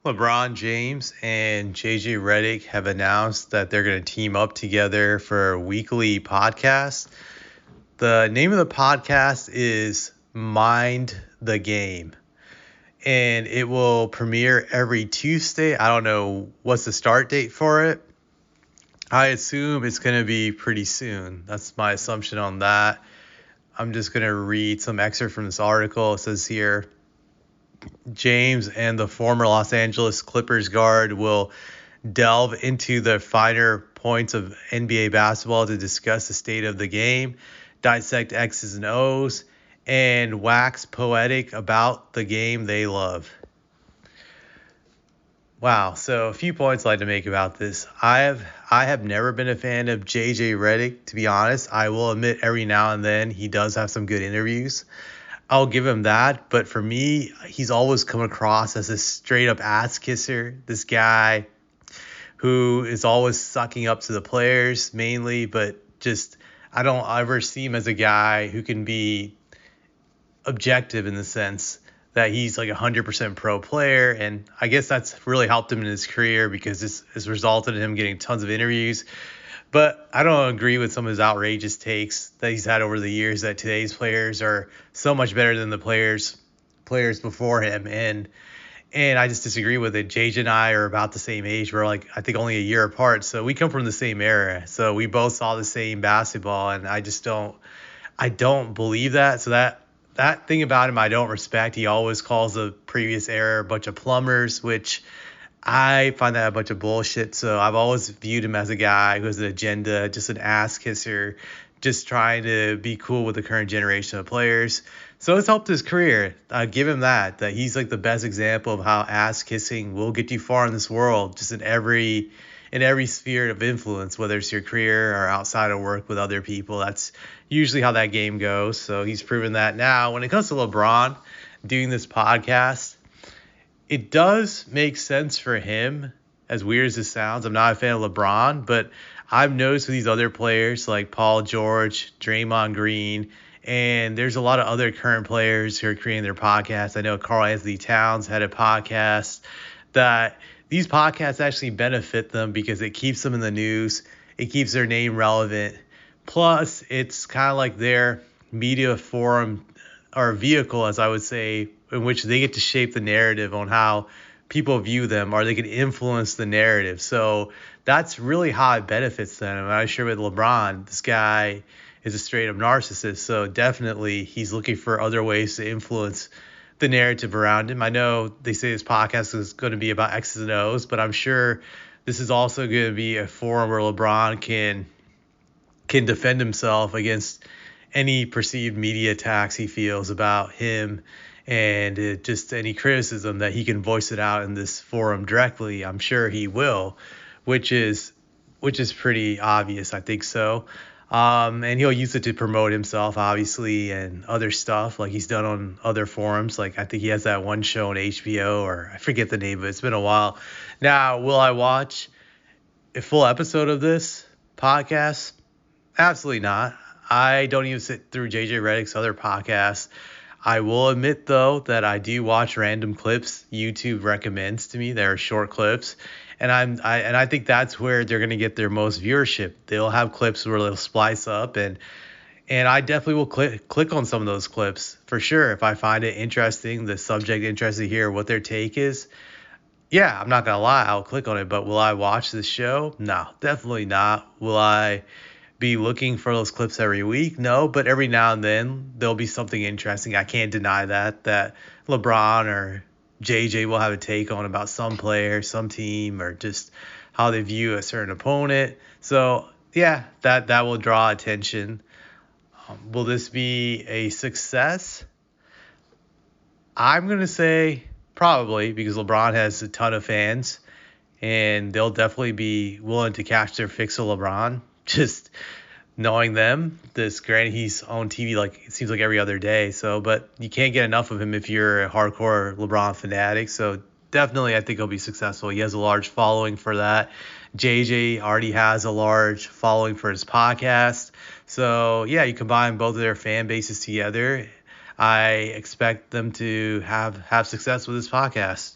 LeBron James and JJ Redick have announced that they're going to team up together for a weekly podcast. The name of the podcast is Mind the Game, and it will premiere every Tuesday. I don't know what's the start date for it. I assume it's going to be pretty soon. That's my assumption on that. I'm just going to read some excerpt from this article. It says here, James and the former Los Angeles Clippers guard will delve into the finer points of NBA basketball to discuss the state of the game, dissect X's and O's, and wax poetic about the game they love. Wow, so a few points I'd like to make about this. I have never been a fan of JJ Reddick, to be honest. I will admit every now and then he does have some good interviews. I'll give him that, but for me, he's always come across as a straight up ass kisser. This guy who is always sucking up to the players mainly, but just I don't ever see him as a guy who can be objective in the sense that he's like 100% pro player. And I guess that's really helped him in his career because it's resulted in him getting tons of interviews. But I don't agree with some of his outrageous takes that he's had over the years that today's players are so much better than the players before him. And I just disagree with it. JJ and I are about the same age. We're like, I think only a year apart. So we come from the same era. So we both saw the same basketball. And I don't believe that. So that thing about him, I don't respect. He always calls the previous era a bunch of plumbers, which I find that a bunch of bullshit. So I've always viewed him as a guy who has an agenda, just an ass kisser, just trying to be cool with the current generation of players. So it's helped his career. I give him that he's like the best example of how ass kissing will get you far in this world, just in every sphere of influence, whether it's your career or outside of work with other people. That's usually how that game goes. So he's proven that now. When it comes to LeBron doing this podcast, it does make sense for him, as weird as this sounds. I'm not a fan of LeBron, but I've noticed with these other players like Paul George, Draymond Green, and there's a lot of other current players who are creating their podcasts. I know Karl Anthony Towns had a podcast, that these podcasts actually benefit them because it keeps them in the news. It keeps their name relevant. Plus, it's kind of like their media forum or vehicle, as I would say, in which they get to shape the narrative on how people view them, or they can influence the narrative. So that's really how it benefits them. And I'm sure with LeBron, this guy is a straight up narcissist. So definitely he's looking for other ways to influence the narrative around him. I know they say this podcast is going to be about X's and O's, but I'm sure this is also going to be a forum where LeBron can defend himself against any perceived media attacks he feels about him, and just any criticism that he can voice it out in this forum directly. I'm sure he will, which is pretty obvious. I think so. And he'll use it to promote himself, obviously, and other stuff like he's done on other forums. Like I think he has that one show on HBO, or I forget the name of it. It's been a while. Now, will I watch a full episode of this podcast? Absolutely not. I don't even sit through JJ Reddick's other podcasts. I will admit, though, that I do watch random clips YouTube recommends to me. They're short clips. And I think that's where they're going to get their most viewership. They'll have clips where they'll splice up, and I definitely will click on some of those clips for sure. If I find it interesting, the subject interested to hear what their take is, yeah, I'm not going to lie, I'll click on it. But will I watch this show? No, definitely not. Will I be looking for those clips every week? No, but every now and then there'll be something interesting. I can't deny that LeBron or JJ will have a take on about some player, some team, or just how they view a certain opponent. So yeah, that will draw attention. Will this be a success? I'm going to say probably, because LeBron has a ton of fans and they'll definitely be willing to cash their fix of LeBron. Just knowing them, granted he's on TV like it seems like every other day. So, but you can't get enough of him if you're a hardcore LeBron fanatic. So definitely, I think he'll be successful. He has a large following for that. JJ already has a large following for his podcast. So yeah, you combine both of their fan bases together, I expect them to have success with this podcast.